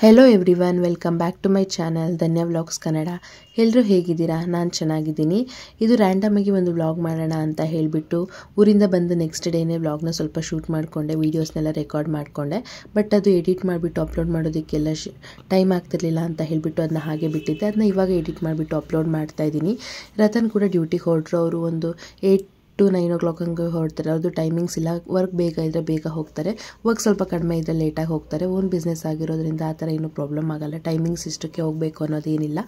Hello everyone, welcome back to my channel Dhanya vlogs Kannada. ಎಲ್ಲರೂ ಹೇಗಿದ್ದೀರಾ? ನಾನು ಚೆನ್ನಾಗಿದ್ದೀನಿ. ಇದು ರ್ಯಾಂಡಮ್ ಆಗಿ ಒಂದು ವ್ಲಾಗ್ ಮಾಡೋಣ ಅಂತ ಹೇಳಿಬಿಟ್ಟು ಊರಿಂದ ಬಂದು ನೆಕ್ಸ್ಟ್ ಡೇನೇ ವ್ಲಾಗ್ನ ಸ್ವಲ್ಪ ಶೂಟ್ ಮಾಡಿಕೊಂಡೆ, ವೀಡಿಯೋಸ್ನೆಲ್ಲ ರೆಕಾರ್ಡ್ ಮಾಡಿಕೊಂಡೆ. ಬಟ್ ಅದು ಎಡಿಟ್ ಮಾಡಿಬಿಟ್ಟು ಅಪ್ಲೋಡ್ ಮಾಡೋದಕ್ಕೆಲ್ಲ ಟೈಮ್ ಆಗ್ತಿರ್ಲಿಲ್ಲ ಅಂತ ಹೇಳಿಬಿಟ್ಟು ಅದನ್ನ ಹಾಗೆ ಬಿಟ್ಟಿದ್ದೆ. ಅದನ್ನ ಇವಾಗ ಎಡಿಟ್ ಮಾಡಿಬಿಟ್ಟು ಅಪ್ಲೋಡ್ ಮಾಡ್ತಾ ಇದ್ದೀನಿ. ರತನ್ ಕೂಡ ಡ್ಯೂಟಿಗೆ ಹೊರಟ್ರು. ಅವರು ಒಂದು 8 to 9 o'clock ಹಂಗೆ ಹೊರಡ್ತಾರೆ. ಅವ್ರದ್ದು ಟೈಮಿಂಗ್ಸ್ ಇಲ್ಲ. ವರ್ಕ್ ಬೇಗ ಇದ್ದರೆ ಬೇಗ ಹೋಗ್ತಾರೆ, ವರ್ಕ್ ಸ್ವಲ್ಪ ಕಡಿಮೆ ಇದ್ದರೆ ಲೇಟಾಗಿ ಹೋಗ್ತಾರೆ. ಓನ್ ಬಿಸ್ನೆಸ್ ಆಗಿರೋದ್ರಿಂದ ಆ ಥರ ಏನೂ ಪ್ರಾಬ್ಲಮ್ ಆಗಲ್ಲ. ಟೈಮಿಂಗ್ಸ್ ಇಷ್ಟಕ್ಕೆ ಹೋಗಬೇಕು ಅನ್ನೋದೇನಿಲ್ಲ.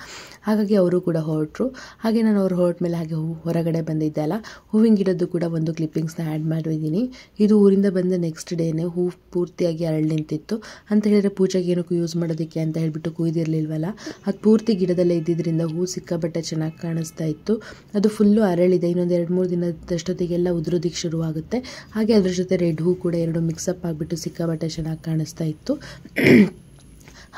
ಹಾಗಾಗಿ ಅವರು ಕೂಡ ಹೊರಟರು. ಹಾಗೆ ನಾನು ಅವ್ರು ಹೊರಟ ಮೇಲೆ ಹಾಗೆ ಹೊರಗಡೆ ಬಂದಿದ್ದೆ ಅಲ್ಲ, ಹೂವಿನ ಗಿಡದ್ದು ಕೂಡ ಒಂದು ಕ್ಲಿಪ್ಪಿಂಗ್ಸ್ನ ಆ್ಯಡ್ ಮಾಡಿದ್ದೀನಿ. ಇದು ಊರಿಂದ ಬಂದ ನೆಕ್ಸ್ಟ್ ಡೇನೇ ಹೂ ಪೂರ್ತಿಯಾಗಿ ಅರಳಿ ನಿಂತಿತ್ತು. ಅಂತ ಹೇಳಿದ್ರೆ ಪೂಜೆಗೆ ಏನಕ್ಕೂ ಯೂಸ್ ಮಾಡೋದಕ್ಕೆ ಅಂತ ಹೇಳಿಬಿಟ್ಟು ಕುಯ್ದಿರಲಿಲ್ವಲ್ಲ, ಅದು ಪೂರ್ತಿ ಗಿಡದಲ್ಲೇ ಇದ್ದಿದ್ದರಿಂದ ಹೂ ಸಿಕ್ಕಾಬಟ್ಟೆ ಚೆನ್ನಾಗಿ ಕಾಣಿಸ್ತಾ ಇತ್ತು. ಅದು ಫುಲ್ಲು ಅರಳಿದೆ. ಇನ್ನೊಂದು 2-3 ದಿನದಷ್ಟೊತ್ತಿಗೆಲ್ಲ ಉದುರೋದಕ್ಕೆ ಶುರುವಾಗುತ್ತೆ. ಹಾಗೆ ಅದ್ರ ಜೊತೆ ರೆಡ್ ಹೂ ಕೂಡ 2 ಮಿಕ್ಸಪ್ ಆಗಿಬಿಟ್ಟು ಸಿಕ್ಕಾಬಟ್ಟೆ ಚೆನ್ನಾಗಿ ಕಾಣಿಸ್ತಾ ಇತ್ತು.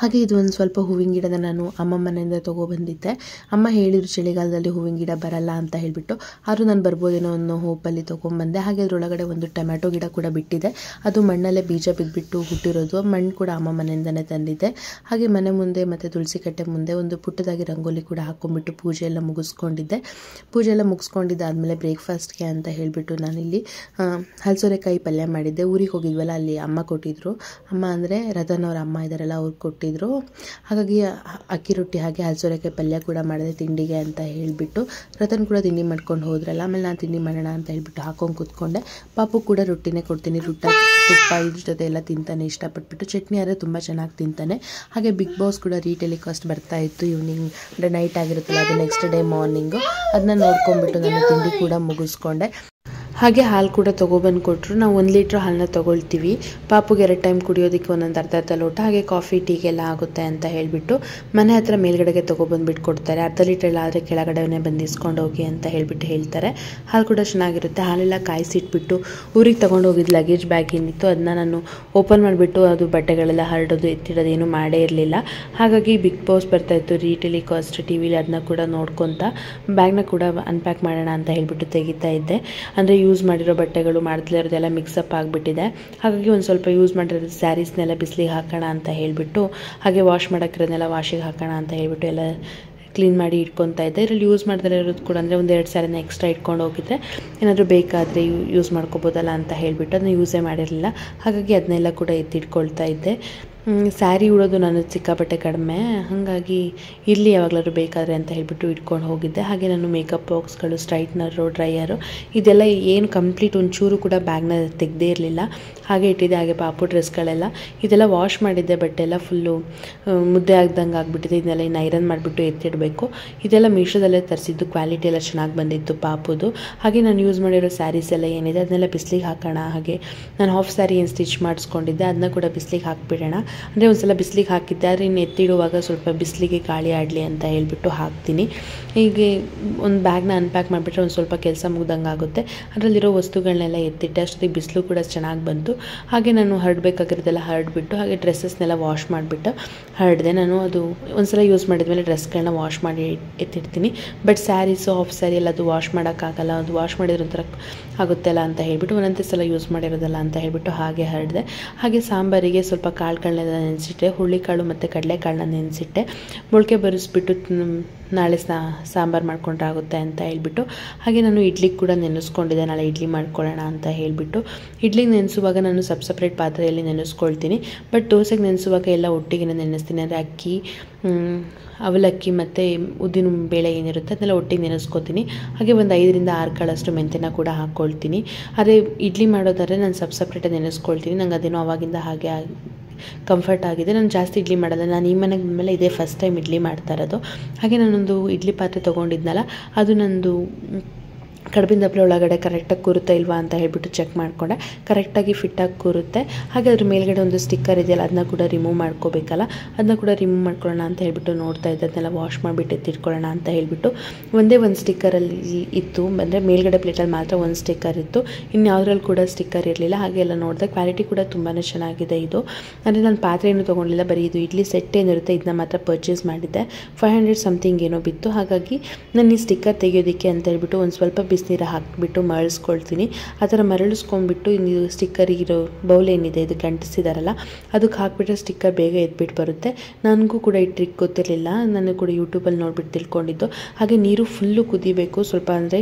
ಹಾಗೆ ಇದು ಒಂದು ಸ್ವಲ್ಪ ಹೂವಿನ ಗಿಡನ ನಾನು ಅಮ್ಮ ಮನೆಯಿಂದ ತೊಗೊಬಂದಿದ್ದೆ. ಅಮ್ಮ ಹೇಳಿದರು ಚಳಿಗಾಲದಲ್ಲಿ ಹೂವಿನ ಗಿಡ ಬರಲ್ಲ ಅಂತ ಹೇಳಿಬಿಟ್ಟು, ಆದರೂ ನಾನು ಬರ್ಬೋದೇನೋ ಅನ್ನೋ ಹೋಪಲ್ಲಿ ತೊಗೊಂಬಂದೆ. ಹಾಗೆ ಅದರೊಳಗಡೆ ಒಂದು ಟೊಮ್ಯಾಟೊ ಗಿಡ ಕೂಡ ಬಿಟ್ಟಿದೆ. ಅದು ಮಣ್ಣಲ್ಲೇ ಬೀಜ ಬಿದ್ದುಬಿಟ್ಟು ಹುಟ್ಟಿರೋದು. ಮಣ್ಣು ಕೂಡ ಅಮ್ಮ ಮನೆಯಿಂದನೇ ತಂದಿದ್ದೆ. ಹಾಗೆ ಮನೆ ಮುಂದೆ ಮತ್ತು ತುಳಸಿ ಕಟ್ಟೆ ಮುಂದೆ ಒಂದು ಪುಟ್ಟದಾಗಿ ರಂಗೋಲಿ ಕೂಡ ಹಾಕ್ಕೊಂಡ್ಬಿಟ್ಟು ಪೂಜೆ ಎಲ್ಲ ಮುಗಿಸ್ಕೊಂಡಿದ್ದೆ. ಪೂಜೆ ಎಲ್ಲ ಮುಗಿಸ್ಕೊಂಡಿದ್ದಾದಮೇಲೆ ಬ್ರೇಕ್ಫಾಸ್ಟ್ಗೆ ಅಂತ ಹೇಳಿಬಿಟ್ಟು ನಾನಿಲ್ಲಿ ಹಲಸೋರೆಕಾಯಿ ಪಲ್ಯ ಮಾಡಿದ್ದೆ. ಊರಿಗೆ ಹೋಗಿದ್ವಲ್ಲ, ಅಲ್ಲಿ ಅಮ್ಮ ಕೊಟ್ಟಿದ್ರು. ಅಮ್ಮ ಅಂದರೆ ರತನ್ ಅವ್ರ ಅಮ್ಮ ಇದ್ದಾರಲ್ಲ, ಅವ್ರು ಕೊಟ್ಟಿದ್ರು. ಹಾಗಾಗಿ ಅಕ್ಕಿ ರೊಟ್ಟಿ ಹಾಗೆ ಹಲಸೋರೆಕಾಯಿ ಪಲ್ಯ ಕೂಡ ಮಾಡಿದೆ ತಿಂಡಿಗೆ ಅಂತ ಹೇಳಿಬಿಟ್ಟು. ರತನ್ ಕೂಡ ತಿಂಡಿ ಮಾಡ್ಕೊಂಡು ಹೋದ್ರಲ್ಲ, ಆಮೇಲೆ ನಾನು ತಿಂಡಿ ಮಾಡೋಣ ಅಂತ ಹೇಳ್ಬಿಟ್ಟು ಹಾಕೊಂಡು ಕೂತ್ಕೊಂಡೆ. ಪಾಪು ಕೂಡ ರೊಟ್ಟಿನೇ ಕೊಡ್ತೀನಿ. ತುಪ್ಪ ಇದ್ರ ಜೊತೆ ಎಲ್ಲ ತಿಂತಾನೆ ಇಷ್ಟಪಟ್ಬಿಟ್ಟು. ಚಟ್ನಿ ಆದರೆ ತುಂಬ ಚೆನ್ನಾಗಿ ತಿಂತಾನೆ. ಹಾಗೆ ಬಿಗ್ ಬಾಸ್ ಕೂಡ ಟೆಲಿಕಾಸ್ಟ್ ಬರ್ತಾ ಇತ್ತು ಈವ್ನಿಂಗ್, ಅಂದರೆ ನೈಟ್ ಆಗಿರುತ್ತಲ್ಲ, ಅದು ನೆಕ್ಸ್ಟ್ ಡೇ ಮಾರ್ನಿಂಗು. ಅದನ್ನ ನೋಡ್ಕೊಂಡ್ಬಿಟ್ಟು ನಾನು ತಿಂಡಿ ಕೂಡ ಮುಗಿಸ್ಕೊಂಡೆ. ಹಾಗೆ ಹಾಲು ಕೂಡ ತೊಗೊಬಂದು ಕೊಟ್ಟರು. ನಾವು 1 ಲೀಟ್ರ್ ಹಾಲನ್ನ ತೊಗೊಳ್ತೀವಿ. ಪಾಪುಗೆ 2 ಟೈಮ್ ಕುಡಿಯೋದಕ್ಕೆ ಒಂದೊಂದು ಅರ್ಧ ಲೋಟ. ಹಾಗೆ ಕಾಫಿ ಟೀಗೆಲ್ಲ ಆಗುತ್ತೆ ಅಂತ ಹೇಳಿಬಿಟ್ಟು ಮನೆ ಹತ್ರ ಮೇಲ್ಗಡೆಗೆ ತೊಗೊಬಂದ್ಬಿಟ್ಟು ಕೊಡ್ತಾರೆ. ಅರ್ಧ ಲೀಟ್ರೆಲ್ಲ ಆದರೆ ಕೆಳಗಡೆನೇ ಬಂದು ಇಸ್ಕೊಂಡು ಹೋಗಿ ಅಂತ ಹೇಳಿಬಿಟ್ಟು ಹೇಳ್ತಾರೆ. ಹಾಲು ಕೂಡ ಚೆನ್ನಾಗಿರುತ್ತೆ. ಹಾಲೆಲ್ಲ ಕಾಯಿಸಿಟ್ಬಿಟ್ಟು ಊರಿಗೆ ತೊಗೊಂಡು ಹೋಗಿದ್ದು ಲಗೇಜ್ ಬ್ಯಾಗ್ ಏನಿತ್ತು ಅದನ್ನ ನಾನು ಓಪನ್ ಮಾಡಿಬಿಟ್ಟು ಅದು ಬಟ್ಟೆಗಳೆಲ್ಲ ಹರಡೋದು ಎತ್ತಿಡೋದು ಏನೂ ಮಾಡೇ ಇರಲಿಲ್ಲ. ಹಾಗಾಗಿ ಬಿಗ್ ಬಾಸ್ ಬರ್ತಾಯಿತ್ತು ಟೆಲಿಕಾಸ್ಟ್ ಟಿ ವಿಲಿ. ಅದನ್ನ ಕೂಡ ನೋಡ್ಕೊತ ಬ್ಯಾಗ್ನ ಕೂಡ ಅನ್ಪ್ಯಾಕ್ ಮಾಡೋಣ ಅಂತ ಹೇಳಿಬಿಟ್ಟು ತೆಗಿತಾ ಇದ್ದೆ. ಅಂದರೆ ಯೂಸ್ ಮಾಡಿರೋ ಬಟ್ಟೆಗಳು ಮಾಡ್ದಲೇ ಇರೋದೆಲ್ಲ ಮಿಕ್ಸಪ್ ಆಗಿಬಿಟ್ಟಿದೆ. ಹಾಗಾಗಿ ಒಂದು ಸ್ವಲ್ಪ ಯೂಸ್ ಮಾಡಿರೋ ಸ್ಯಾರೀಸ್ನೆಲ್ಲ ಬಿಸಿಲಿಗೆ ಹಾಕೋಣ ಅಂತ ಹೇಳಿಬಿಟ್ಟು, ಹಾಗೆ ವಾಶ್ ಮಾಡೋಕ್ಕಿರೋದನ್ನೆಲ್ಲ ವಾಶಿಗೆ ಹಾಕೋಣ ಅಂತ ಹೇಳಿಬಿಟ್ಟು ಎಲ್ಲ ಕ್ಲೀನ್ ಮಾಡಿ ಇಟ್ಕೊತಾ ಇದ್ದೆ. ಇದರಲ್ಲಿ ಯೂಸ್ ಮಾಡ್ದಲೇ ಇರೋದು ಕೂಡ ಅಂದರೆ 1-2 ಸ್ಯಾರಿನ ಎಕ್ಸ್ಟ್ರಾ ಇಟ್ಕೊಂಡು ಹೋಗಿದ್ರೆ ಏನಾದರೂ ಬೇಕಾದರೆ ಯೂಸ್ ಮಾಡ್ಕೋಬೋದಲ್ಲ ಅಂತ ಹೇಳಿಬಿಟ್ಟು ಅದನ್ನ ಯೂಸೇ ಮಾಡಿರಲಿಲ್ಲ. ಹಾಗಾಗಿ ಅದನ್ನೆಲ್ಲ ಕೂಡ ಎತ್ತಿಟ್ಕೊಳ್ತಾ ಇದ್ದೆ. ಸ್ಯಾರಿ ಉಡೋದು ನಾನು ಸಿಕ್ಕಾಪಟ್ಟೆ ಕಡಿಮೆ, ಹಾಗಾಗಿ ಇರಲಿ ಯಾವಾಗಲಾದ್ರು ಬೇಕಾದರೆ ಅಂತ ಹೇಳಿಬಿಟ್ಟು ಇಟ್ಕೊಂಡು ಹೋಗಿದ್ದೆ. ಹಾಗೆ ನಾನು ಮೇಕಪ್ ಬಾಕ್ಸ್ಗಳು, ಸ್ಟ್ರೈಟ್ನರು, ಡ್ರೈಯರು ಇದೆಲ್ಲ ಏನು ಕಂಪ್ಲೀಟ್ ಒಂಚೂರು ಕೂಡ ಬ್ಯಾಗ್ನ ತೆಗೆದೇ ಇರಲಿಲ್ಲ. ಹಾಗೆ ಇಟ್ಟಿದ್ದೆ. ಹಾಗೆ ಪಾಪು ಡ್ರೆಸ್ಗಳೆಲ್ಲ ಇದೆಲ್ಲ ವಾಶ್ ಮಾಡಿದ್ದೆ. ಬಟ್ಟೆ ಎಲ್ಲ ಫುಲ್ಲು ಮುದ್ದೆ ಆಗ್ದಂಗೆ ಆಗಿಬಿಟ್ಟಿದೆ. ಇದನ್ನೆಲ್ಲ ಇನ್ನು ಐರನ್ ಮಾಡಿಬಿಟ್ಟು ಎತ್ತಿಡಬೇಕು. ಇದೆಲ್ಲ ಮೀಶೋದಲ್ಲೇ ತರಿಸಿದ್ದು. ಕ್ವಾಲಿಟಿ ಎಲ್ಲ ಚೆನ್ನಾಗಿ ಬಂದಿತ್ತು ಪಾಪುದು. ಹಾಗೆ ನಾನು ಯೂಸ್ ಮಾಡಿರೋ ಸ್ಯಾರೀಸ್ ಎಲ್ಲ ಏನಿದೆ ಅದನ್ನೆಲ್ಲ ಬಿಸಿಲಿಗೆ ಹಾಕೋಣ. ಹಾಗೆ ನಾನು ಹಾಫ್ ಸ್ಯಾರಿ ಏನು ಸ್ಟಿಚ್ ಮಾಡಿಸ್ಕೊಂಡಿದ್ದೆ ಅದನ್ನ ಕೂಡ ಬಿಸಿಲಿಗೆ ಹಾಕಿಬಿಡೋಣ. ಅಂದರೆ ಒಂದು ಸಲ ಬಿಸಿಲಿಗೆ ಹಾಕಿದ್ದೆ, ಆದರೆ ಇನ್ನು ಎತ್ತಿಡುವಾಗ ಸ್ವಲ್ಪ ಬಿಸಿಲಿಗೆ ಗಾಳಿ ಆಡಲಿ ಅಂತ ಹೇಳ್ಬಿಟ್ಟು ಹಾಕ್ತೀನಿ. ಹೀಗೆ ಒಂದು ಬ್ಯಾಗ್ನ ಅನ್ಪ್ಯಾಕ್ ಮಾಡಿಬಿಟ್ರೆ ಒಂದು ಸ್ವಲ್ಪ ಕೆಲಸ ಮುಗ್ದಂಗೆ ಆಗುತ್ತೆ. ಅದರಲ್ಲಿರೋ ವಸ್ತುಗಳನ್ನೆಲ್ಲ ಎತ್ತಿಟ್ಟೆ. ಅಷ್ಟೊತ್ತಿಗೆ ಬಿಸಿಲು ಕೂಡ ಚೆನ್ನಾಗಿ ಬಂತು. ಹಾಗೆ ನಾನು ಹರಡಬೇಕಾಗಿರೋದೆಲ್ಲ ಹರಡ್ಬಿಟ್ಟು ಹಾಗೆ ಡ್ರೆಸ್ಸಸ್ನೆಲ್ಲ ವಾಶ್ ಮಾಡಿಬಿಟ್ಟು ಹರಡಿದೆ. ನಾನು ಅದು ಒಂದು ಸಲ ಯೂಸ್ ಮಾಡಿದ್ಮೇಲೆ ಡ್ರೆಸ್ಗಳನ್ನ ವಾಶ್ ಮಾಡಿ ಎತ್ತಿಡ್ತೀನಿ. ಬಟ್ ಸ್ಯಾರೀಸು, ಹಾಫ್ ಸ್ಯಾರಿ ಎಲ್ಲ ಅದು ವಾಶ್ ಮಾಡೋಕ್ಕಾಗಲ್ಲ. ಅದು ವಾಶ್ ಮಾಡಿದ್ರೆ ಒಂಥರ ಆಗುತ್ತಲ್ಲ ಅಂತ ಹೇಳಿಬಿಟ್ಟು ಒಂದೊಂದೇ ಸಲ ಯೂಸ್ ಮಾಡಿರೋದಲ್ಲ ಅಂತ ಹೇಳಿಬಿಟ್ಟು ಹಾಗೆ ಹರಡಿದೆ. ಹಾಗೆ ಸಾಂಬಾರಿಗೆ ಸ್ವಲ್ಪ ಕಾಳುಗಳನ್ನೆಲ್ಲ ನೆನೆಸಿಟ್ಟೆ. ಹುರುಳಿಕಾಳು ಮತ್ತು ಕಡಲೆಕಾಳನ್ನ ನೆನೆಸಿಟ್ಟೆ. ಮೊಳಕೆ ಬರಿಸ್ಬಿಟ್ಟು ನಾಳೆ ಸಾಂಬಾರು ಮಾಡ್ಕೊಂಡ್ರೆ ಆಗುತ್ತೆ ಅಂತ ಹೇಳ್ಬಿಟ್ಟು ಹಾಗೆ ನಾನು ಇಡ್ಲಿಗೆ ಕೂಡ ನೆನೆಸ್ಕೊಂಡಿದ್ದೆ. ನಾಳೆ ಇಡ್ಲಿ ಮಾಡ್ಕೊಳ್ಳೋಣ ಅಂತ ಹೇಳಿಬಿಟ್ಟು ಇಡ್ಲಿಗೆ ನೆನೆಸುವಾಗ ನಾನು ಸಪ್ರೇಟ್ ಪಾತ್ರೆಯಲ್ಲಿ ನೆನೆಸ್ಕೊಳ್ತೀನಿ. ಬಟ್ ದೋಸೆಗೆ ನೆನೆಸುವಾಗ ಎಲ್ಲ ಒಟ್ಟಿಗೆ ನೆನೆಸ್ತೀನಿ. ಅಂದರೆ ಅಕ್ಕಿ, ಅವಲಕ್ಕಿ ಮತ್ತು ಉದ್ದಿನ ಬೇಳೆ ಏನಿರುತ್ತೆ ಅದನ್ನೆಲ್ಲ ಒಟ್ಟಿಗೆ ನೆನೆಸ್ಕೊತೀನಿ. ಹಾಗೆ ಒಂದು 5-6 ಕಾಳಷ್ಟು ಮೆಂತ್ಯನ ಕೂಡ ಹಾಕ್ಕೊಳ್ತೀನಿ. ಅದೇ ಇಡ್ಲಿ ಮಾಡೋದಾದರೆ ನಾನು ಸಪ್ರೇಟಾಗಿ ನೆನೆಸ್ಕೊಳ್ತೀನಿ. ನಂಗೆ ಅದೇನೋ ಆವಾಗಿಂದ ಹಾಗೆ ಕಂಫರ್ಟ್ ಆಗಿದೆ. ನಾನು ಜಾಸ್ತಿ ಇಡ್ಲಿ ಮಾಡೋಲ್ಲ. ನಾನು ಈ ಮನೆಗೆ ಬಂದಮೇಲೆ ಇದೇ ಫಸ್ಟ್ ಟೈಮ್ ಇಡ್ಲಿ ಮಾಡ್ತಾ ಇರೋದು. ಹಾಗೆ ನಾನೊಂದು ಇಡ್ಲಿ ಪಾತ್ರೆ ತೊಗೊಂಡಿದ್ನಲ್ಲ, ಅದು ನಂದು ಕಡುಬಿನ ದಪ್ಪಲೆ ಒಳಗಡೆ ಕರೆಕ್ಟಾಗಿ ಕೂರುತ್ತೆ ಇಲ್ವಾ ಅಂತ ಹೇಳ್ಬಿಟ್ಟು ಚೆಕ್ ಮಾಡಿಕೊಂಡೆ. ಕರೆಕ್ಟಾಗಿ ಫಿಟ್ಟಾಗಿ ಕೂರುತ್ತೆ. ಹಾಗೆ ಅದ್ರ ಮೇಲ್ಗಡೆ ಒಂದು ಸ್ಟಿಕ್ಕರ್ ಇದೆಯಲ್ಲ, ಅದನ್ನ ಕೂಡ ರಿಮೂವ್ ಮಾಡ್ಕೋಬೇಕಲ್ಲ, ಅದನ್ನ ಕೂಡ ರಿಮೂವ್ ಮಾಡ್ಕೊಳ್ಳೋಣ ಅಂತ ಹೇಳ್ಬಿಟ್ಟು ನೋಡ್ತಾ ಇದ್ದೆ. ಅದನ್ನೆಲ್ಲ ವಾಶ್ ಮಾಡಿಬಿಟ್ಟು ಎತ್ತಿಟ್ಕೊಳ್ಳೋಣ ಅಂತ ಹೇಳ್ಬಿಟ್ಟು ಒಂದೇ ಒಂದು ಸ್ಟಿಕ್ಕರಲ್ಲಿ ಇತ್ತು. ಅಂದರೆ ಮೇಲ್ಗಡೆ ಪ್ಲೇಟಲ್ಲಿ ಮಾತ್ರ ಒಂದು ಸ್ಟಿಕ್ಕರ್ ಇತ್ತು, ಇನ್ಯಾವುದ್ರಲ್ಲಿ ಕೂಡ ಸ್ಟಿಕ್ಕರ್ ಇರಲಿಲ್ಲ. ಹಾಗೆ ಎಲ್ಲ ನೋಡಿದೆ. ಕ್ವಾಲಿಟಿ ಕೂಡ ತುಂಬಾ ಚೆನ್ನಾಗಿದೆ ಇದು. ಅಂದರೆ ನಾನು ಪಾತ್ರೆ ಏನೂ ತೊಗೊಂಡಿಲ್ಲ, ಬರೀ ಇದು ಇಡ್ಲಿ ಸೆಟ್ ಏನಿರುತ್ತೆ ಇದನ್ನ ಮಾತ್ರ ಪರ್ಚೇಸ್ ಮಾಡಿದ್ದೆ. 500 ಸಮಥಿಂಗ್ ಏನೋ ಬಿತ್ತು. ಹಾಗಾಗಿ ನಾನು ಈ ಸ್ಟಿಕ್ಕರ್ ತೆಗೆಯೋದಕ್ಕೆ ಅಂತ ಹೇಳ್ಬಿಟ್ಟು ಒಂದು ಸ್ವಲ್ಪ ಬಿಸಿನೀರು ಹಾಕಿಬಿಟ್ಟು ಮರಳಿಸ್ಕೊಳ್ತೀನಿ. ಆ ಥರ ಮರಳಿಸ್ಕೊಂಡ್ಬಿಟ್ಟು ಇದು ಸ್ಟಿಕ್ಕರ್ ಇರೋ ಬೌಲ್ ಏನಿದೆ ಇದು ಗಂಟಿಸಿದಾರಲ್ಲ ಅದಕ್ಕೆ ಹಾಕಿಬಿಟ್ರೆ ಸ್ಟಿಕ್ಕರ್ ಬೇಗ ಎದ್ಬಿಟ್ಟು ಬರುತ್ತೆ. ನನಗೂ ಕೂಡ ಈ ಟ್ರಿಕ್ ಗೊತ್ತಿರಲಿಲ್ಲ, ನಾನು ಕೂಡ ಯೂಟ್ಯೂಬಲ್ಲಿ ನೋಡ್ಬಿಟ್ಟು ತಿಳ್ಕೊಂಡಿದ್ದು. ಹಾಗೆ ನೀರು ಫುಲ್ಲು ಕುದಿಬೇಕು, ಸ್ವಲ್ಪ ಅಂದರೆ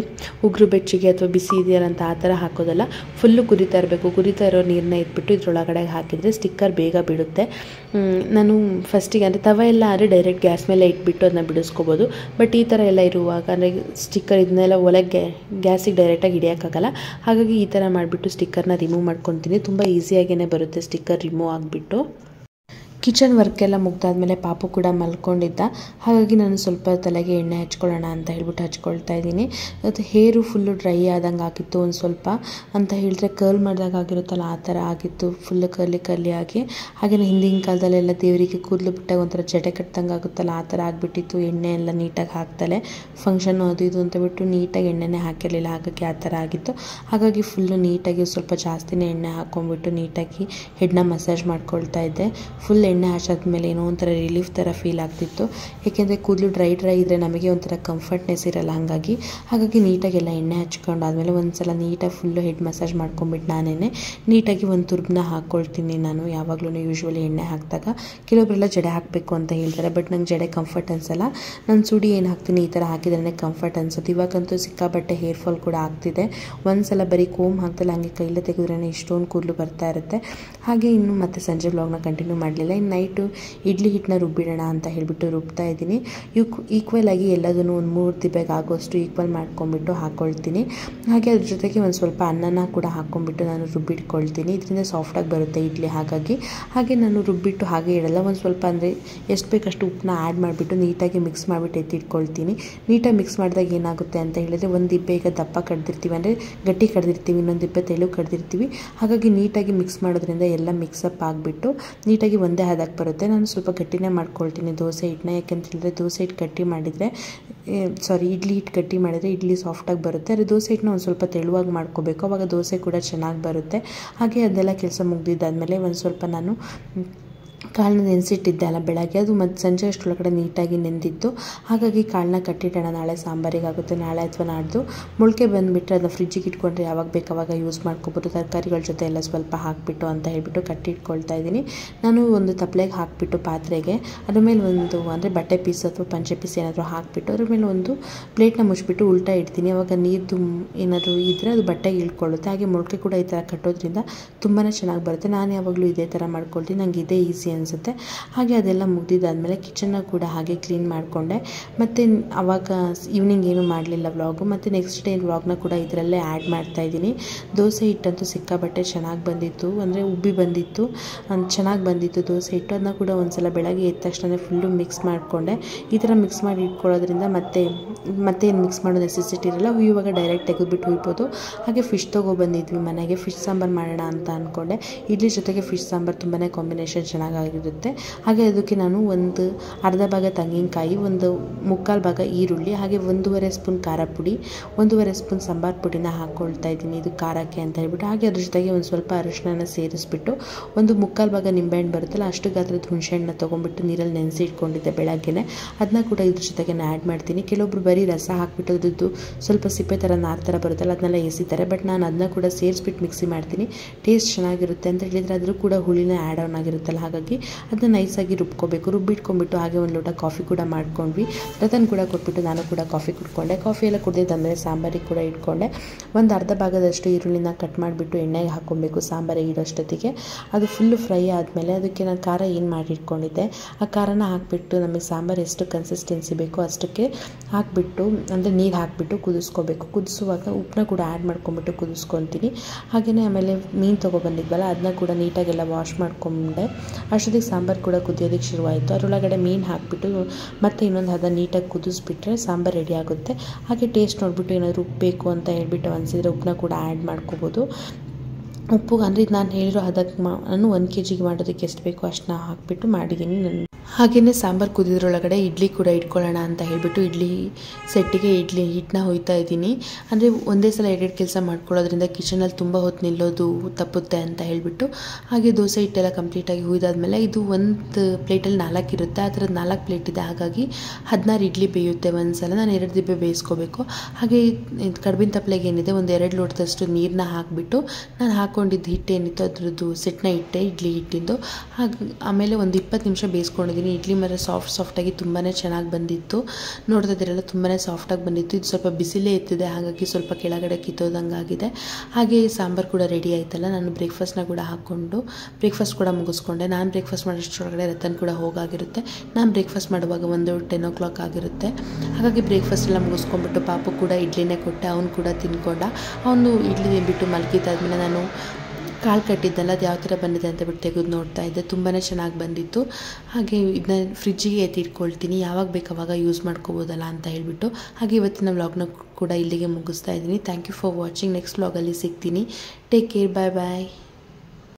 ಉಗುರು ಬೆಚ್ಚಗೆ ಅಥವಾ ಬಿಸಿ ಇದೆಯಲ್ಲ ಅಂತ ಆ ಥರ ಹಾಕೋದಲ್ಲ, ಫುಲ್ಲು ಕುದೀತಾ ಇರಬೇಕು. ಕುದೀತಾ ಇರೋ ನೀರನ್ನ ಎತ್ಬಿಟ್ಟು ಇದ್ರೊಳಗಡೆ ಹಾಕಿದರೆ ಸ್ಟಿಕ್ಕರ್ ಬೇಗ ಬಿಡುತ್ತೆ. ನಾನು ಫಸ್ಟಿಗೆ ಅಂದರೆ ತವ ಎಲ್ಲ ಆದರೆ ಡೈರೆಕ್ಟ್ ಗ್ಯಾಸ್ ಮೇಲೆ ಇಟ್ಬಿಟ್ಟು ಅದನ್ನ ಬಿಡಿಸ್ಕೋಬೋದು. ಬಟ್ ಈ ಥರ ಎಲ್ಲ ಇರುವಾಗ ಅಂದರೆ ಸ್ಟಿಕ್ಕರ್ ಇದನ್ನೆಲ್ಲ ಒಳಗೆ ಗ್ಯಾಸಿಗೆ ಡೈರೆಕ್ಟಾಗಿ ಹಿಡಿಯೋಕ್ಕಾಗಲ್ಲ. ಹಾಗಾಗಿ ಈ ಥರ ಮಾಡಿಬಿಟ್ಟು ಸ್ಟಿಕ್ಕರ್ನ ರಿಮೂವ್ ಮಾಡ್ಕೊತೀನಿ. ತುಂಬ ಈಸಿಯಾಗೇ ಬರುತ್ತೆ ಸ್ಟಿಕ್ಕರ್ ರಿಮೂವ್ ಆಗಿಬಿಟ್ಟು. ಕಿಚನ್ ವರ್ಕೆಲ್ಲ ಮುಗ್ದಾದ್ಮೇಲೆ ಪಾಪು ಕೂಡ ಮಲ್ಕೊಂಡಿದ್ದ. ಹಾಗಾಗಿ ನಾನು ಸ್ವಲ್ಪ ತಲೆಗೆ ಎಣ್ಣೆ ಹಚ್ಕೊಳ್ಳೋಣ ಅಂತ ಹೇಳ್ಬಿಟ್ಟು ಹಚ್ಕೊಳ್ತಾ ಇದ್ದೀನಿ. ಅದು ಹೇರು ಫುಲ್ಲು ಡ್ರೈ ಆದಂಗೆ ಆಗಿತ್ತು ಒಂದು ಸ್ವಲ್ಪ ಅಂತ ಹೇಳಿದ್ರೆ, ಕರ್ಲ್ ಮಾಡಿದಾಗ ಆಗಿರುತ್ತಲ್ಲ ಆ ಥರ ಆಗಿತ್ತು, ಫುಲ್ಲು ಕರ್ಲಿ ಆಗಿ. ಹಾಗೆಯೇ ಹಿಂದಿನ ಕಾಲದಲ್ಲೆಲ್ಲ ದೇವರಿಗೆ ಕೂದಲು ಬಿಟ್ಟಾಗ ಒಂಥರ ಜಡೆ ಕಟ್ಟಂಗೆ ಆಗುತ್ತಲ್ಲ ಆ ಥರ ಆಗಿಬಿಟ್ಟಿತ್ತು. ಎಣ್ಣೆ ಎಲ್ಲ ನೀಟಾಗಿ ಹಾಕ್ತಲೇ ಫಂಕ್ಷನ್ನು ಅದು ಇದು ಅಂತ ಬಿಟ್ಟು ನೀಟಾಗಿ ಎಣ್ಣೆನೇ ಹಾಕಿರಲಿಲ್ಲ, ಹಾಗಾಗಿ ಆ ಥರ ಆಗಿತ್ತು. ಹಾಗಾಗಿ ಫುಲ್ಲು ನೀಟಾಗಿ ಸ್ವಲ್ಪ ಜಾಸ್ತಿನೇ ಎಣ್ಣೆ ಹಾಕ್ಕೊಂಡ್ಬಿಟ್ಟು ನೀಟಾಗಿ ಹೆಡ್ನ ಮಸಾಜ್ ಮಾಡ್ಕೊಳ್ತಾ ಇದ್ದೆ. ಫುಲ್ ಎಣ್ಣೆ ಹಚ್ಚಾದ್ಮೇಲೆ ಏನೋ ಒಂಥರ ರಿಲೀಫ್ ಥರ ಫೀಲ್ ಆಗ್ತಿತ್ತು. ಏಕೆಂದರೆ ಕೂದಲು ಡ್ರೈ ಇದ್ದರೆ ನಮಗೆ ಒಂಥರ ಕಂಫರ್ಟ್ನೆಸ್ ಇರಲ್ಲ, ಹಾಗಾಗಿ ನೀಟಾಗೆಲ್ಲ ಎಣ್ಣೆ ಹಚ್ಕೊಂಡಾದ್ಮೇಲೆ ಒಂದ್ಸಲ ನೀಟಾಗಿ ಫುಲ್ಲು ಹೆಡ್ ಮಸಾಜ್ ಮಾಡ್ಕೊಂಬಿಟ್ಟು ನಾನೇ ನೀಟಾಗಿ ಒಂದು ತುರ್ಬನ್ನ ಹಾಕ್ಕೊಳ್ತೀನಿ. ನಾನು ಯಾವಾಗಲೂ ಯೂಶ್ವಲಿ ಎಣ್ಣೆ ಹಾಕಿದಾಗ ಕೆಲವೊಬ್ಬರೆಲ್ಲ ಜಡೆ ಹಾಕಬೇಕು ಅಂತ ಹೇಳ್ತಾರೆ, ಬಟ್ ನಂಗೆ ಜಡೆ ಕಂಫರ್ಟ್ ಅನಿಸಲ್ಲ. ನಾನು ಸುಡಿ ಏನು ಹಾಕ್ತೀನಿ ಈ ಥರ ಹಾಕಿದ್ರೆ ಕಂಫರ್ಟ್ ಅನ್ಸುತ್ತೆ. ಇವಾಗಂತೂ ಸಿಕ್ಕಾಬಟ್ಟೆ ಹೇರ್ ಫಾಲ್ ಕೂಡ ಆಗ್ತಿದೆ. ಒಂದ್ಸಲ ಬರೀ ಕೋಮ್ ಹಾಕ್ತಲ್ಲ ಹಂಗೆ ಕೈಲೇ ತೆಗೆದ್ರೇ ಇಷ್ಟೊಂದು ಕೂದಲು ಬರ್ತಾ ಇರುತ್ತೆ. ಹಾಗೆ ಇನ್ನು ಮತ್ತೆ ಸಂಜೆ ಬ್ಲಾಗ್ನ ಕಂಟಿನ್ಯೂ ಮಾಡಲಿಲ್ಲ. ಇನ್ನು ನೈಟು ಇಡ್ಲಿ ಹಿಟ್ಟನ್ನ ರುಬ್ಬಿಡೋಣ ಅಂತ ಹೇಳಿಬಿಟ್ಟು ರುಬ್ತಾ ಇದ್ದೀನಿ. ಈಕ್ವಲ್ ಆಗಿ ಎಲ್ಲದನ್ನು ಒಂದು 3 ದಿಬ್ಬೆಗೆ ಆಗೋಷ್ಟು ಈಕ್ವಲ್ ಮಾಡ್ಕೊಂಡ್ಬಿಟ್ಟು ಹಾಕ್ಕೊಳ್ತೀನಿ. ಹಾಗೆ ಅದ್ರ ಜೊತೆಗೆ ಒಂದು ಸ್ವಲ್ಪ ಅನ್ನನ ಕೂಡ ಹಾಕ್ಕೊಂಡ್ಬಿಟ್ಟು ನಾನು ರುಬ್ಬಿಟ್ಕೊಳ್ತೀನಿ. ಇದರಿಂದ ಸಾಫ್ಟಾಗಿ ಬರುತ್ತೆ ಇಡ್ಲಿ. ಹಾಗೆ ನಾನು ರುಬ್ಬಿಟ್ಟು ಹಾಗೆ ಇಡಲ್ಲ, ಒಂದು ಸ್ವಲ್ಪ ಅಂದರೆ ಎಷ್ಟು ಬೇಕಷ್ಟು ಉಪ್ಪನ್ನ ಆ್ಯಡ್ ಮಾಡಿಬಿಟ್ಟು ನೀಟಾಗಿ ಮಿಕ್ಸ್ ಮಾಡಿಬಿಟ್ಟು ಎತ್ತಿಟ್ಕೊಳ್ತೀನಿ. ನೀಟಾಗಿ ಮಿಕ್ಸ್ ಮಾಡಿದಾಗ ಏನಾಗುತ್ತೆ ಅಂತ ಹೇಳಿದರೆ, ಒಂದು ದಿಬ್ಬೆ ಈಗ ದಪ್ಪ ಕಡ್ದಿರ್ತೀವಿ ಅಂದರೆ ಗಟ್ಟಿ ಕಡ್ದಿರ್ತೀವಿ, ಇನ್ನೊಂದು ದಿಬ್ಬೆ ತೆಳು ಕಡ್ದಿರ್ತೀವಿ. ಹಾಗಾಗಿ ನೀಟಾಗಿ ಮಿಕ್ಸ್ ಮಾಡೋದ್ರಿಂದ ಎಲ್ಲ ಮಿಕ್ಸಪ್ ಆಗಿಬಿಟ್ಟು ನೀಟಾಗಿ ಒಂದೇ ಹದಕ್ಕೆ ಬರುತ್ತೆ. ನಾನು ಸ್ವಲ್ಪ ಗಟ್ಟಿನೇ ಮಾಡ್ಕೊಳ್ತೀನಿ ದೋಸೆ ಹಿಟ್ಟನ್ನ, ಯಾಕೆಂತ ಹೇಳಿದ್ರೆ ದೋಸೆ ಹಿಟ್ಟು ಗಟ್ಟಿ ಮಾಡಿದರೆ ಇಡ್ಲಿ ಹಿಟ್ಟು ಗಟ್ಟಿ ಮಾಡಿದರೆ ಇಡ್ಲಿ ಸಾಫ್ಟಾಗಿ ಬರುತ್ತೆ. ಆದರೆ ದೋಸೆ ಹಿಟ್ಟನ್ನ ಒಂದು ಸ್ವಲ್ಪ ತೆಳುವಾಗಿ ಮಾಡ್ಕೋಬೇಕು, ಆವಾಗ ದೋಸೆ ಕೂಡ ಚೆನ್ನಾಗಿ ಬರುತ್ತೆ. ಹಾಗೆ ಅದೆಲ್ಲ ಕೆಲಸ ಮುಗ್ದಿದ್ದಾದಮೇಲೆ ಒಂದು ಸ್ವಲ್ಪ ನಾನು ಕಾಳನ್ನ ನೆನೆಸಿಟ್ಟಿದ್ದೆ ಅಲ್ಲ ಬೆಳಗ್ಗೆ, ಅದು ಮತ್ತು ಸಂಜೆ ಅಷ್ಟರೊಳಗಡೆ ನೀಟಾಗಿ ನೆಂದಿತ್ತು. ಹಾಗಾಗಿ ಕಾಳನ್ನ ಕಟ್ಟಿಡೋಣ, ನಾಳೆ ಸಾಂಬಾರಿಗೆ ಆಗುತ್ತೆ. ನಾಳೆ ಅಥವಾ ನಾಡ್ದು ಮೊಳಕೆ ಬಂದುಬಿಟ್ರೆ ಅದನ್ನ ಫ್ರಿಜ್ಜಿಗೆ ಇಟ್ಕೊಂಡ್ರೆ ಯಾವಾಗ ಬೇಕು ಅವಾಗ ಯೂಸ್ ಮಾಡ್ಕೊಬೋದು. ತರಕಾರಿಗಳ ಜೊತೆ ಎಲ್ಲ ಸ್ವಲ್ಪ ಹಾಕಿಬಿಟ್ಟು ಅಂತ ಹೇಳ್ಬಿಟ್ಟು ಕಟ್ಟಿಟ್ಕೊಳ್ತಾ ಇದ್ದೀನಿ. ನಾನು ಒಂದು ತಪ್ಪಲೆಗೆ ಹಾಕಿಬಿಟ್ಟು ಪಾತ್ರೆಗೆ ಅದ್ರ ಮೇಲೆ ಒಂದು ಅಂದರೆ ಬಟ್ಟೆ ಪೀಸ್ ಅಥವಾ ಪಂಚೆ ಪೀಸ್ ಏನಾದರೂ ಹಾಕಿಬಿಟ್ಟು ಅದ್ರ ಮೇಲೆ ಒಂದು ಪ್ಲೇಟ್ನ ಮುಚ್ಚಿಬಿಟ್ಟು ಉಲ್ಟಾ ಇಡ್ತೀನಿ. ಆವಾಗ ನೀರು ಏನಾದರೂ ಇದ್ದರೆ ಅದು ಬಟ್ಟೆಗೆ ಇಳ್ಕೊಳ್ಳುತ್ತೆ. ಹಾಗೆ ಮೊಳಕೆ ಕೂಡ ಈ ಥರ ಕಟ್ಟೋದ್ರಿಂದ ತುಂಬಾ ಚೆನ್ನಾಗಿ ಬರುತ್ತೆ. ನಾನು ಯಾವಾಗಲೂ ಇದೇ ಥರ ಮಾಡ್ಕೊಳ್ತೀನಿ, ನನಗೆ ಇದೇ ಈಸಿ ಅನಿಸುತ್ತೆ. ಹಾಗೆ ಅದೆಲ್ಲ ಮುಗ್ದಿದ್ದಾದಮೇಲೆ ಕಿಚನ್ನ ಕೂಡ ಹಾಗೆ ಕ್ಲೀನ್ ಮಾಡಿಕೊಂಡೆ. ಮತ್ತು ಆವಾಗ ಈವ್ನಿಂಗ್ ಏನೂ ಮಾಡಲಿಲ್ಲ ವ್ಲಾಗು. ಮತ್ತು ನೆಕ್ಸ್ಟ್ ಡೇ ವ್ಲಾಗ್ನ ಕೂಡ ಇದರಲ್ಲೇ ಆ್ಯಡ್ ಮಾಡ್ತಾಯಿದ್ದೀನಿ. ದೋಸೆ ಹಿಟ್ಟಂತೂ ಸಿಕ್ಕಾಬಟ್ಟೆ ಚೆನ್ನಾಗಿ ಬಂದಿತ್ತು, ಅಂದರೆ ಉಬ್ಬಿ ಬಂದಿತ್ತು, ಚೆನ್ನಾಗಿ ಬಂದಿತ್ತು ದೋಸೆ ಹಿಟ್ಟು. ಅದನ್ನ ಕೂಡ ಒಂದ್ಸಲ ಬೆಳಗ್ಗೆ ಎದ್ದ ತಕ್ಷಣ ಫುಲ್ಲು ಮಿಕ್ಸ್ ಮಾಡಿಕೊಂಡೆ. ಈ ಥರ ಮಿಕ್ಸ್ ಮಾಡಿ ಇಟ್ಕೊಳ್ಳೋದ್ರಿಂದ ಮತ್ತೆ ಏನು ಮಿಕ್ಸ್ ಮಾಡೋ ನೆಸೆಸಿಟಿ ಇರಲ್ಲ, ಇವಾಗ ಡೈರೆಕ್ಟ್ ತೆಗೆದುಬಿಟ್ಟು ಹುಯ್ಬೋದು. ಹಾಗೆ ಫಿಶ್ ತೊಗೊಬಂದಿದ್ವಿ ಮನೆಗೆ, ಫಿಶ್ ಸಾಂಬಾರು ಮಾಡೋಣ ಅಂತ ಅಂದ್ಕೊಂಡೆ. ಇಡ್ಲಿ ಜೊತೆಗೆ ಫಿಶ್ ಸಾಂಬಾರು ತುಂಬಾ ಕಾಂಬಿನೇಷನ್ ಚೆನ್ನಾಗಿರುತ್ತೆ. ಹಾಗೆ ಅದಕ್ಕೆ ನಾನು ಒಂದು ಅರ್ಧ ಭಾಗ ತೆಂಗಿನಕಾಯಿ, ಒಂದು 3/4 ಭಾಗ ಈರುಳ್ಳಿ, ಹಾಗೆ 1.5 ಸ್ಪೂನ್ ಖಾರ ಪುಡಿ, 1.5 ಸ್ಪೂನ್ ಸಾಂಬಾರು ಪುಡಿನ ಹಾಕ್ಕೊಳ್ತಾ ಇದ್ದೀನಿ ಇದು ಖಾರಕ್ಕೆ ಅಂತ ಹೇಳ್ಬಿಟ್ಟು. ಹಾಗೆ ಅದ್ರ ಜೊತೆಗೆ ಒಂದು ಸ್ವಲ್ಪ ಅರಿಶಿನ ಸೇರಿಸ್ಬಿಟ್ಟು ಒಂದು 3/4 ಭಾಗ ನಿಂಬೆಹಣ್ಣು ಬರುತ್ತಲ್ಲ ಅಷ್ಟು ಗಾತ್ರದ ಹುಣಸೆಹಣ್ಣನ್ನ ತೊಗೊಂಡ್ಬಿಟ್ಟು ನೀರಲ್ಲಿ ನೆನೆಸಿ ಇಟ್ಕೊಂಡಿದ್ದೆ ಬೆಳಗ್ಗೆನೆ, ಅದನ್ನ ಕೂಡ ಇದ್ರ ಜೊತೆಗೆ ಆ್ಯಡ್ ಮಾಡ್ತೀನಿ. ಕೆಲವೊಬ್ರು ಬರೀ ರಸ ಹಾಕ್ಬಿಟ್ಟು ಅದ್ರದ್ದು ಸ್ವಲ್ಪ ಸಿಪ್ಪೆ ಥರ ನಾರು ಥರ ಬರುತ್ತಲ್ಲ ಅದನ್ನೆಲ್ಲ ಎಸಿತಾರೆ, ಬಟ್ ನಾನು ಅದನ್ನ ಕೂಡ ಸೇರಿಸ್ಬಿಟ್ಟು ಮಿಕ್ಸಿ ಮಾಡ್ತೀನಿ. ಟೇಸ್ಟ್ ಚೆನ್ನಾಗಿರುತ್ತೆ ಅಂತ ಹೇಳಿದರೆ ಅದ್ರ ಕೂಡ ಹುಳಿನ ಆ್ಯಡ್ ಆನ್ ಆಗಿರುತ್ತಲ್ಲ, ಹಾಗಾಗಿ ಅದನ್ನ ನೈಸಾಗಿ ರುಬ್ಕೋಬೇಕು. ರುಬ್ಬಿಟ್ಕೊಂಡ್ಬಿಟ್ಟು ಹಾಗೆ ಒಂದು ಲೋಟ ಕಾಫಿ ಕೂಡ ಮಾಡ್ಕೊಂಡ್ವಿ. ರತನ್ ಕೂಡ ಕೊಟ್ಬಿಟ್ಟು ನಾನು ಕೂಡ ಕಾಫಿ ಕುಡ್ಕೊಂಡೆ. ಕಾಫಿ ಎಲ್ಲ ಕುಡಿದಾದ್ಮೇಲೆ ಸಾಂಬಾರಿಗೆ ಕೂಡ ಇಟ್ಕೊಂಡೆ. ಒಂದು ಅರ್ಧ ಭಾಗದಷ್ಟು ಈರುಳ್ಳಿನ ಕಟ್ ಮಾಡಿಬಿಟ್ಟು ಎಣ್ಣೆಗೆ ಹಾಕ್ಕೊಬೇಕು ಸಾಂಬಾರಿಗೆ ಇಡೋಷ್ಟೊತ್ತಿಗೆ. ಅದು ಫುಲ್ಲು ಫ್ರೈ ಆದಮೇಲೆ ಅದಕ್ಕೆ ನಾನು ಖಾರ ಏನು ಮಾಡಿಟ್ಕೊಂಡಿದ್ದೆ ಆ ಖಾರನ ಹಾಕಿಬಿಟ್ಟು ನಮಗೆ ಸಾಂಬಾರು ಎಷ್ಟು ಕನ್ಸಿಸ್ಟೆನ್ಸಿ ಬೇಕೋ ಅಷ್ಟಕ್ಕೆ ಹಾಕಿಬಿಟ್ಟು ಅಂದರೆ ನೀರು ಹಾಕಿಬಿಟ್ಟು ಕುದಿಸ್ಕೋಬೇಕು. ಕುದಿಸುವಾಗ ಉಪ್ಪನ್ನ ಕೂಡ ಆ್ಯಡ್ ಮಾಡ್ಕೊಂಬಿಟ್ಟು ಕುದಿಸ್ಕೊತೀನಿ. ಹಾಗೆಯೇ ಆಮೇಲೆ ಮೀನು ತೊಗೊಬಂದಿದ್ವಲ್ಲ ಅದನ್ನ ಕೂಡ ನೀಟಾಗೆಲ್ಲ ವಾಶ್ ಮಾಡ್ಕೊಂಡೆ. ಅಷ್ಟೊತ್ತಿಗೆ ಸಾಂಬಾರು ಕೂಡ ಕುದಿಯೋದಕ್ಕೆ ಶುರುವಾಯಿತು. ಅದರೊಳಗಡೆ ಮೀನು ಹಾಕಿಬಿಟ್ಟು ಮತ್ತೆ ಇನ್ನೊಂದು ಹದ ನೀಟಾಗಿ ಕುದಿಸ್ಬಿಟ್ರೆ ಸಾಂಬಾರು ರೆಡಿ ಆಗುತ್ತೆ. ಹಾಗೆ ಟೇಸ್ಟ್ ನೋಡಿಬಿಟ್ಟು ಏನಾದರೂ ಉಪ್ಪು ಬೇಕು ಅಂತ ಹೇಳ್ಬಿಟ್ಟು ಅನಿಸಿದರೆ ಉಪ್ಪನ್ನ ಕೂಡ ಆ್ಯಡ್ ಮಾಡ್ಕೋಬೋದು. ಉಪ್ಪು ಅಂದರೆ ನಾನು ಹೇಳಿರೋ ಅದಕ್ಕೆ ನಾನು 1 kg ಮಾಡೋದಕ್ಕೆ ಎಷ್ಟು ಬೇಕೋ ಅಷ್ಟನ್ನ ಹಾಕಿಬಿಟ್ಟು ಮಾಡಿದ್ದೀನಿ ನಾನು. ಹಾಗೆಯೇ ಸಾಂಬಾರು ಕುದಿದ್ರೊಳಗಡೆ ಇಡ್ಲಿ ಕೂಡ ಇಟ್ಕೊಳ್ಳೋಣ ಅಂತ ಹೇಳಿಬಿಟ್ಟು ಇಡ್ಲಿ ಸೆಟ್ಟಿಗೆ ಇಡ್ಲಿ ಹಿಟ್ಟನ್ನ ಹುಯ್ತಾ ಇದ್ದೀನಿ. ಅಂದರೆ ಒಂದೇ ಸಲ ಎರಡೆರಡು ಕೆಲಸ ಮಾಡ್ಕೊಳ್ಳೋದ್ರಿಂದ ಕಿಚನಲ್ಲಿ ತುಂಬ ಹೊತ್ತು ನಿಲ್ಲೋದು ತಪ್ಪುತ್ತೆ ಅಂತ ಹೇಳಿಬಿಟ್ಟು. ಹಾಗೆ ದೋಸೆ ಹಿಟ್ಟೆಲ್ಲ ಕಂಪ್ಲೀಟಾಗಿ ಹುಯ್ದಾದ್ಮೇಲೆ ಇದು ಒಂದು ಪ್ಲೇಟಲ್ಲಿ 4 ಇರುತ್ತೆ, ಆ ಥರದ್ದು 4 ಪ್ಲೇಟ್ ಇದೆ. ಹಾಗಾಗಿ 16 ಇಡ್ಲಿ ಬೇಯುತ್ತೆ ಒಂದು ಸಲ. ನಾನು 2 ದಿಬ್ಬೆ ಬೇಯಿಸ್ಕೋಬೇಕು. ಹಾಗೆ ಕಡ್ಬಿನ ತಪ್ಪಲೆಗೆ ಏನಿದೆ ಒಂದು 2 ಲೋಟದಷ್ಟು ನೀರನ್ನ ಹಾಕಿಬಿಟ್ಟು ನಾನು ಹಾಕ್ಕೊಂಡಿದ್ದು ಹಿಟ್ಟೇನಿತ್ತು ಅದರದ್ದು ಸೆಟ್ನ ಇಟ್ಟೆ ಇಡ್ಲಿ ಹಿಟ್ಟಿಂದು. ಹಾಗೆ ಆಮೇಲೆ ಒಂದು 20 ನಿಮಿಷ ಬೇಯಿಸ್ಕೊಂಡಿದ್ದೀನಿ. ಇಡ್ಲಿ ಮರ ಸಾಫ್ಟಾಗಿ ತುಂಬಾ ಚೆನ್ನಾಗಿ ಬಂದಿತ್ತು. ನೋಡ್ತಾ ಇದ್ದೀರಲ್ಲ ತುಂಬಾ ಸಾಫ್ಟಾಗಿ ಬಂದಿತ್ತು. ಇದು ಸ್ವಲ್ಪ ಬಿಸಿಲೇ ಇತ್ತಿದೆ, ಹಾಗಾಗಿ ಸ್ವಲ್ಪ ಕೆಳಗಡೆ ಕಿತ್ತೋದಂಗಾಗಿದೆ. ಹಾಗೆ ಸಾಂಬಾರು ಕೂಡ ರೆಡಿ ಆಯ್ತಲ್ಲ. ನಾನು ಬ್ರೇಕ್ಫಾಸ್ಟ್ನ ಕೂಡ ಹಾಕ್ಕೊಂಡು ಬ್ರೇಕ್ಫಾಸ್ಟ್ ಕೂಡ ಮುಗಿಸ್ಕೊಂಡೆ. ನಾನು ಬ್ರೇಕ್ಫಾಸ್ಟ್ ಮಾಡೋಷ್ಟರೊಳಗಡೆ ರತನ್ ಕೂಡ ಹೋಗಾಗಿರುತ್ತೆ. ನಾನು ಬ್ರೇಕ್ಫಾಸ್ಟ್ ಮಾಡುವಾಗ ಒಂದು 10 o'clock ಆಗಿರುತ್ತೆ. ಹಾಗಾಗಿ ಬ್ರೇಕ್ಫಾಸ್ಟ್ ಎಲ್ಲ ಮುಗಿಸ್ಕೊಂಡ್ಬಿಟ್ಟು ಪಾಪು ಕೂಡ ಇಡ್ಲಿನೇ ಕೊಟ್ಟೆ. ಅವನು ಕೂಡ ತಿನ್ಕೊಂಡ. ಅವನು ಇಡ್ಲಿ ಬಿಟ್ಟು ಮಲಗಿದ್ದಾದ್ಮೇಲೆ ನಾನು ಕಾಳು ಕಟ್ಟಿದ್ದಲ್ಲ ಅದು ಯಾವ ಥರ ಬಂದಿದೆ ಅಂತ ಬಿಟ್ಟು ತೆಗೆದು ನೋಡ್ತಾ ಇದ್ದೆ. ತುಂಬಾ ಚೆನ್ನಾಗಿ ಬಂದಿತ್ತು. ಹಾಗೆ ಇದನ್ನ ಫ್ರಿಜ್ಜಿಗೆ ಎತ್ತಿಟ್ಕೊಳ್ತೀನಿ, ಯಾವಾಗ ಬೇಕು ಅವಾಗ ಯೂಸ್ ಮಾಡ್ಕೋಬೋದಲ್ಲ ಅಂತ ಹೇಳಿಬಿಟ್ಟು. ಹಾಗೆ ಇವತ್ತಿನ ವ್ಲಾಗ್ನ ಕೂಡ ಇಲ್ಲಿಗೆ ಮುಗಿಸ್ತಾ ಇದ್ದೀನಿ. Thank you for watching. Next ವ್ಲಾಗಲ್ಲಿ ಸಿಗ್ತೀನಿ. ಟೇಕ್ ಕೇರ್, ಬಾಯ್ ಬಾಯ್.